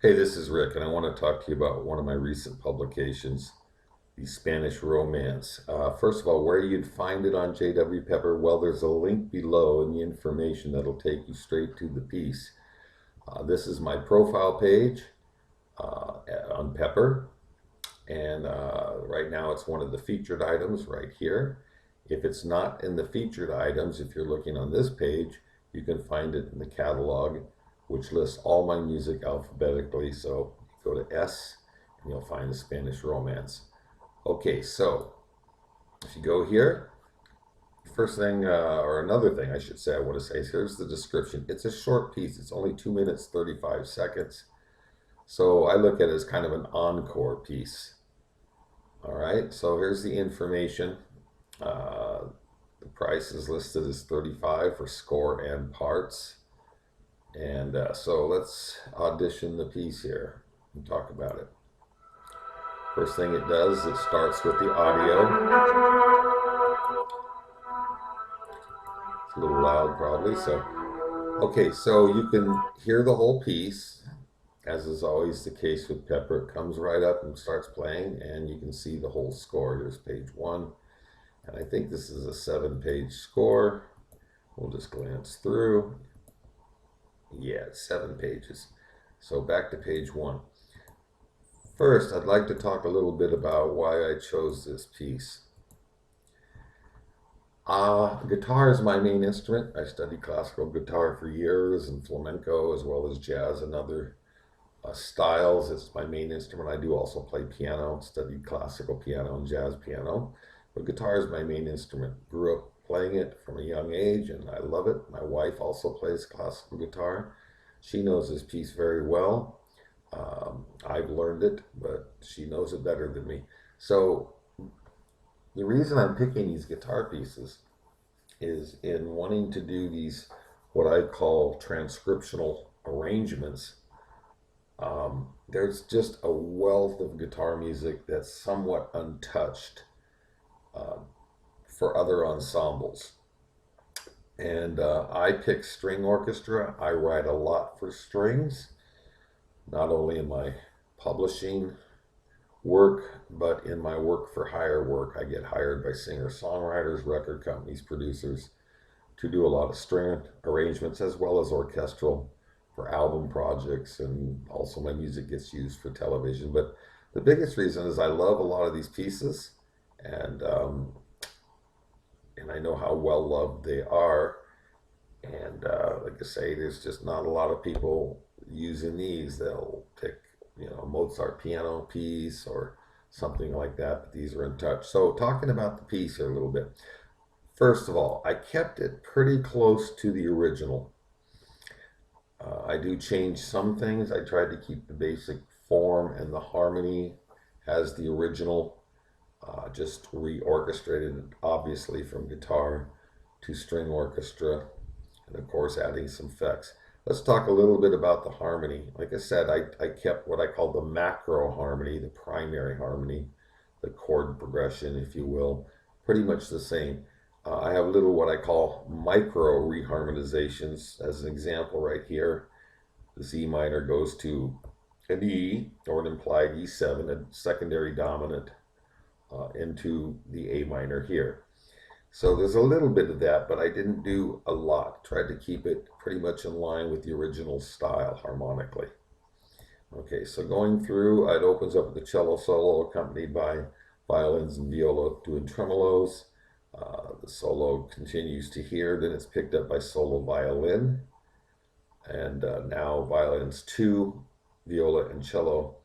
Hey, this is Rick, and I want to talk to you about one of my recent publications, the Spanish Romance. First of all, where you'd find it on J.W. Pepper, well, there's a link below in the information that'll take you straight to the piece. This is my profile page on Pepper, and right now it's one of the featured items right here. If it's not in the featured items, if you're looking on this page, you can find it in the catalog, which lists all my music alphabetically. So go to S and you'll find the Spanish Romance. Okay, so if you go here, first thing, or another thing I should say, I want to say is here's the description. It's a short piece. It's only 2 minutes, 35 seconds. So I look at it as kind of an encore piece. All right, so here's the information. The price is listed as 35 for score and parts. And so let's audition the piece here and talk about it. First thing it does, it starts with the audio. It's a little loud probably. So, okay, so you can hear the whole piece. As is always the case with Pepper, it comes right up and starts playing, and you can see the whole score. Here's page 1. And I think this is a 7-page score. We'll just glance through. Yeah, it's 7 pages. So back to page 1. First, I'd like to talk a little bit about why I chose this piece. Guitar is my main instrument. I studied classical guitar for years and flamenco as well as jazz and other styles. It's my main instrument. I do also play piano, studied classical piano and jazz piano. But guitar is my main instrument. Grew up playing it from a young age, and I love it. My wife also plays classical guitar. She knows this piece very well. I've learned it, but she knows it better than me. So the reason I'm picking these guitar pieces is in wanting to do these, what I call transcriptional arrangements. There's just a wealth of guitar music that's somewhat untouched for other ensembles. And I pick string orchestra. I write a lot for strings, not only in my publishing work, but in my work for hire work. I get hired by singer-songwriters, record companies, producers to do a lot of string arrangements as well as orchestral for album projects, and also my music gets used for television. But the biggest reason is I love a lot of these pieces, and I know how well loved they are. And like I say, there's just not a lot of people using these. They'll pick, a Mozart piano piece or something like that, but these are in touch. So talking about the piece here a little bit. First of all, I kept it pretty close to the original. I do change some things. I tried to keep the basic form and the harmony as the original, just reorchestrated obviously from guitar to string orchestra, and of course adding some effects. Let's talk a little bit about the harmony. Like I said, I kept what I call the macro harmony, the primary harmony, the chord progression, if you will, pretty much the same. I have little what I call micro reharmonizations. As an example right here, the Z minor goes to an E, or an implied E7, a secondary dominant, into the A minor here. So there's a little bit of that, but I didn't do a lot. Tried to keep it pretty much in line with the original style harmonically. Okay, so going through, it opens up with the cello solo accompanied by violins and viola doing tremolos. The solo continues to here, then it's picked up by solo violin. And now violins 2, viola and cello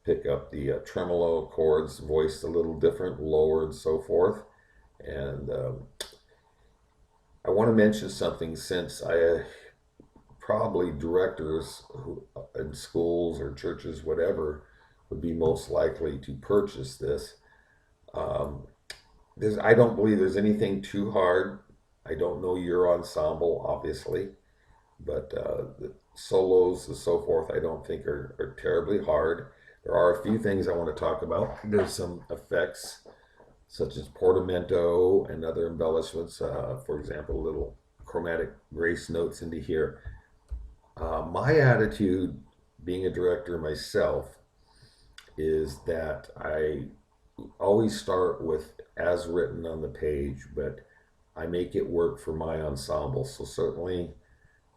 pick up the tremolo chords, voiced a little different, lowered, so forth. And I want to mention something, since probably directors in schools or churches, whatever, would be most likely to purchase this. I don't believe there's anything too hard. I don't know your ensemble, obviously, but the solos and so forth, I don't think are terribly hard. There are a few things I want to talk about. There's some effects, such as portamento and other embellishments. For example, little chromatic grace notes into here. My attitude being a director myself, is that I always start with as written on the page, but I make it work for my ensemble. So certainly,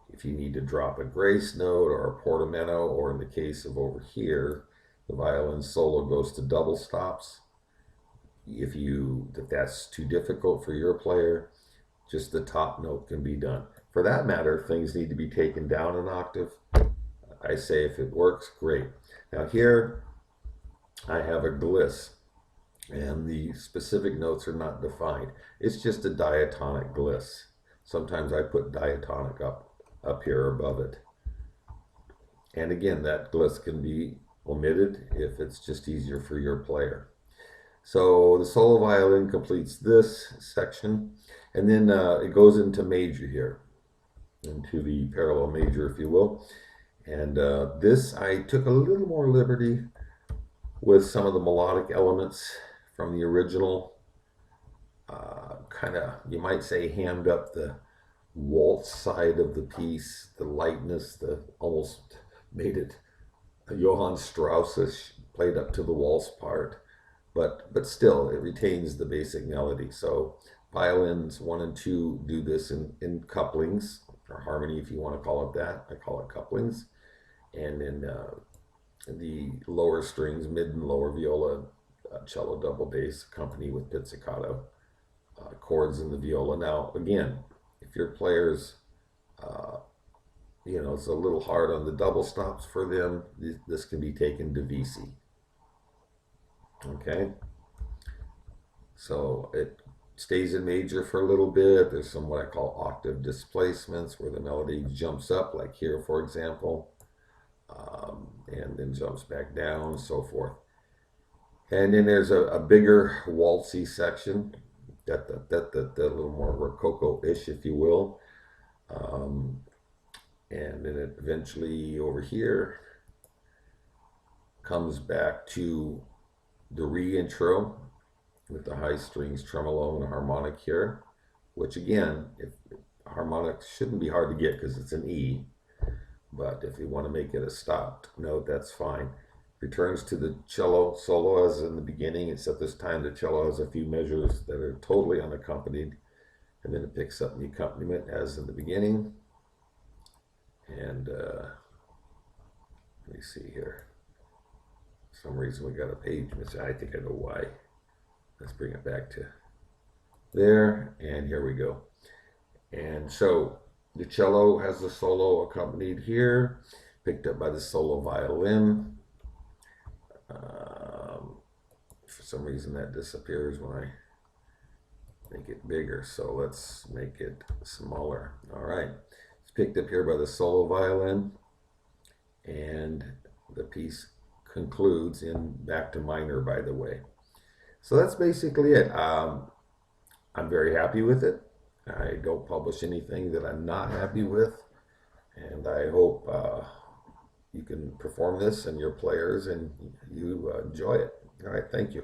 if you need to drop a grace note or a portamento, or in the case of over here, the violin solo goes to double stops. If that's too difficult for your player, just the top note can be done. For that matter, things need to be taken down an octave. I say if it works, great. Now here I have a gliss, and the specific notes are not defined. It's just a diatonic gliss. Sometimes I put diatonic up here above it. And again, that gliss can be omitted if it's just easier for your player. So the solo violin completes this section, and then it goes into major here, into the parallel major, if you will. And this, I took a little more liberty with some of the melodic elements from the original. Kind of, you might say, hammed up the waltz side of the piece, the lightness, the almost made it Johann Straussish, played up to the waltz part, but still it retains the basic melody. So violins 1 and 2 do this in couplings, or harmony if you want to call it that. I call it couplings. And in the lower strings, mid and lower viola, cello, double bass, accompany with pizzicato chords in the viola. Now, again, if your players, it's a little hard on the double stops for them, this can be taken to VC. Okay, so it stays in major for a little bit. There's some what I call octave displacements where the melody jumps up, like here, for example, and then jumps back down, so forth. And then there's a bigger waltzy section, that a little more rococo-ish, if you will. And then it eventually over here comes back to the re-intro with the high strings tremolo and a harmonic here, which again, if harmonic shouldn't be hard to get because it's an E, but if you want to make it a stopped note, that's fine. Returns to the cello solo as in the beginning, except this time the cello has a few measures that are totally unaccompanied, and then it picks up the accompaniment as in the beginning. And let me see here. For some reason we got a page missing. I think I know why. Let's bring it back to there, and here we go. And so the cello has the solo accompanied here, picked up by the solo violin. For some reason that disappears when I make it bigger, so let's make it smaller. All right, it's picked up here by the solo violin, and the piece concludes in back to minor, by the way. So that's basically it. I'm very happy with it. I don't publish anything that I'm not happy with, and I hope you can perform this and your players and you enjoy it. All right, thank you.